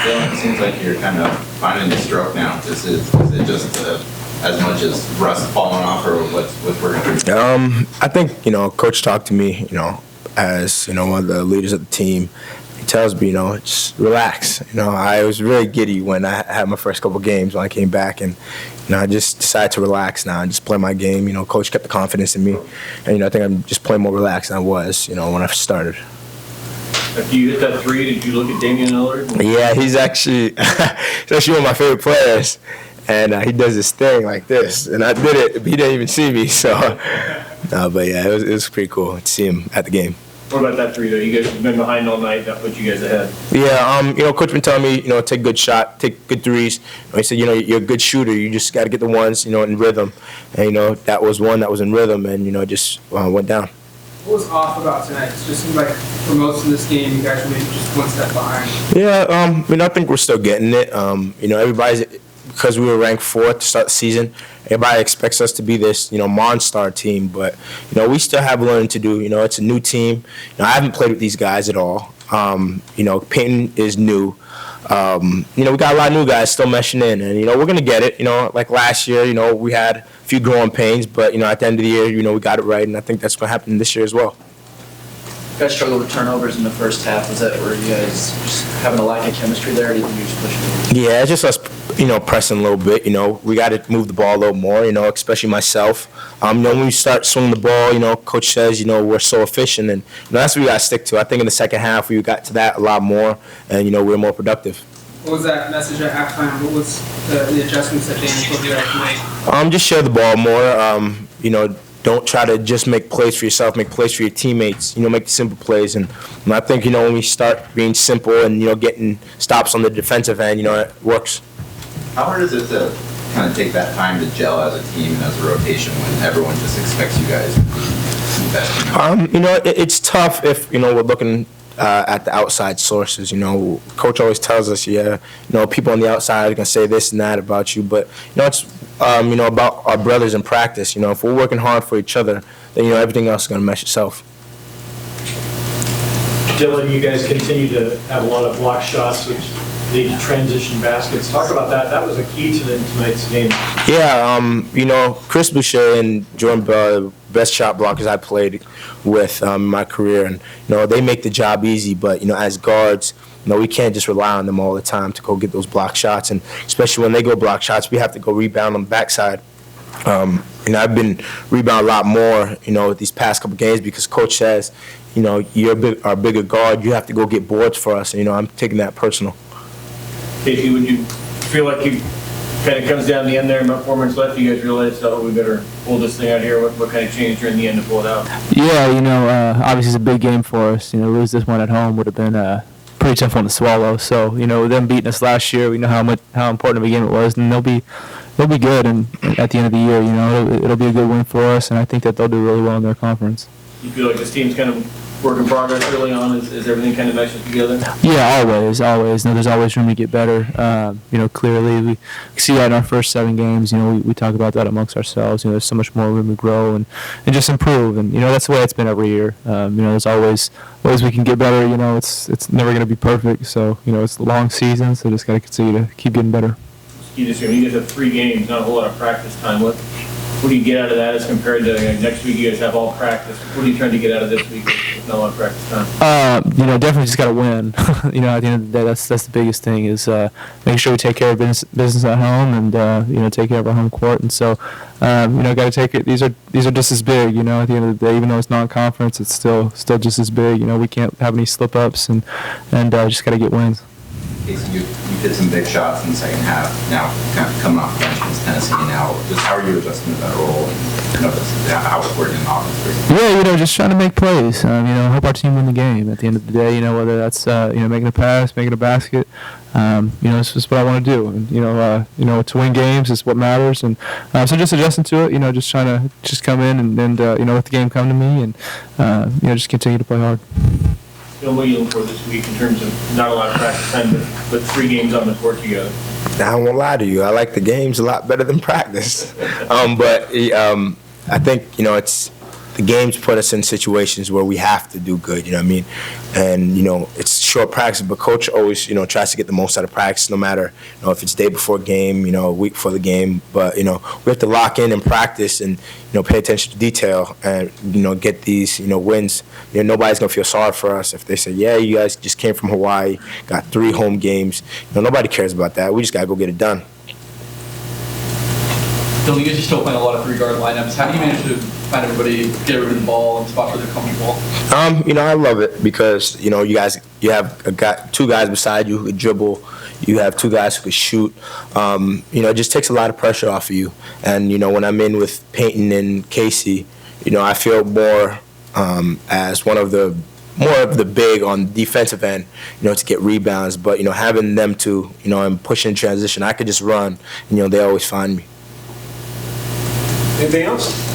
feeling? It seems like you're kind of finding the stroke now. Is it just as much as rust falling off, or what's working for you? I think, Coach talked to me, as, one of the leaders of the team. He tells me, just relax. I was really giddy when I had my first couple games when I came back, and, I just decided to relax now and just play my game. Coach kept the confidence in me, and, I think I'm just playing more relaxed than I was, when I started. After you hit that three, did you look at Damian Lillard? Yeah, he's actually one of my favorite players. And he does this thing like this, and I did it. He didn't even see me, so. But yeah, it was pretty cool to see him at the game. What about that three though? You guys have been behind all night. That put you guys ahead. Yeah, Coach been telling me, take good shot, take good threes. He said, you're a good shooter. You just got to get the ones, in rhythm. And that was one that was in rhythm, and just went down. What was off about tonight? It just seemed like for most of this game, you guys were maybe just one step behind. Yeah, I think we're still getting it. Everybody's. Because we were ranked 4th to start the season, everybody expects us to be this, Monstar team. But, we still have learning to do. It's a new team. I haven't played with these guys at all. Peyton is new. We got a lot of new guys still meshing in. And, we're going to get it. Like last year, we had a few growing pains. But, at the end of the year, we got it right. And I think that's going to happen this year as well. You guys struggled with turnovers in the first half. Was that where you guys just having a lack of chemistry there, or do you think you're just pushing it? Yeah, it's just us, pressing a little bit. We got to move the ball a little more, especially myself. When we start swinging the ball, Coach says, we're so efficient. And that's what we got to stick to. I think in the second half, we got to that a lot more, and, we're more productive. What was that message at halftime? What was the adjustments that Danny told you to make? Just share the ball more. Don't try to just make plays for yourself, make plays for your teammates, make the simple plays. And I think, when we start being simple and, getting stops on the defensive end, it works. How hard is it to kind of take that time to gel as a team and as a rotation when everyone just expects you guys to be best? It's tough if, we're looking at the outside sources. Coach always tells us, people on the outside are going to say this and that about you. But, it's about our brothers in practice. If we're working hard for each other, then, everything else is going to mesh itself. Dylan, you guys continue to have a lot of block shots, which lead to transition baskets. Talk about that. That was a key to tonight's game. Yeah, Chris Boucher and Jordan Bell, best shot blockers I played with in my career. And, they make the job easy. But, as guards, we can't just rely on them all the time to go get those block shots. And especially when they go block shots, we have to go rebound on the backside. I've been rebound a lot more, these past couple games because Coach says, you're our bigger guard. You have to go get boards for us. And, I'm taking that personal. Casey, would you feel like you kind of comes down the end there, about 4 minutes left, you guys realize, we better pull this thing out here? What kind of changed during the end to pull it out? Yeah, obviously it's a big game for us. Lose this one at home would have been pretty tough one to swallow. So, them beating us last year, we know how important of a game it was, and they'll be good. And at the end of the year, it'll be a good win for us, and I think that they'll do really well in their conference. You feel like this team's kind of work in progress early on? Is everything kind of meshes together? Yeah, always. There's always room to get better. Clearly we see that in our first 7 games. We talk about that amongst ourselves. There's so much more room to grow and just improve. And that's the way it's been every year. There's always ways we can get better. It's never going to be perfect. So it's a long season. So just got to continue to keep getting better. You guys have 3 games, not a whole lot of practice time. What do you get out of that as compared to next week? You guys have all practice. What are you trying to get out of this week with not a lot of practice time? Definitely just got to win. At the end of the day, that's the biggest thing is making sure we take care of business at home and take care of our home court. And so got to take it. These are just as big. At the end of the day, even though it's non-conference, it's still just as big. We can't have any slip-ups and just got to get wins. Casey, you hit some big shots in the second half. Now, kind of coming off the bench against Tennessee now, just how are you adjusting to that role and how it's working in the offense? Yeah, just trying to make plays. Help our team win the game. At the end of the day, whether that's making a pass, making a basket, it's just what I want to do. And to win games is what matters. And so just adjusting to it. Just trying to just come in and let the game come to me and just continue to play hard. What are you looking for this week in terms of not a lot of practice time, but 3 games on the court together? I won't lie to you. I like the games a lot better than practice. But I think, it's the games put us in situations where we have to do good, And, it's short practice, but coach always, tries to get the most out of practice, no matter, if it's day before game, a week before the game. But, we have to lock in and practice and, pay attention to detail and, get these, wins. Nobody's going to feel sorry for us if they say, yeah, you guys just came from Hawaii, got 3 home games. Nobody cares about that. We just got to go get it done. Dylan, you guys are still playing a lot of 3-guard lineups. How do you manage to find everybody, get everybody the ball and spots where they're comfortable? I love it because, you have 2 guys beside you who could dribble. You have 2 guys who could shoot. It just takes a lot of pressure off of you. And, when I'm in with Peyton and Casey, I feel more as one of the more of the big on the defensive end, to get rebounds. But, having them to, and pushing transition, I could just run, and, they always find me. Anything else?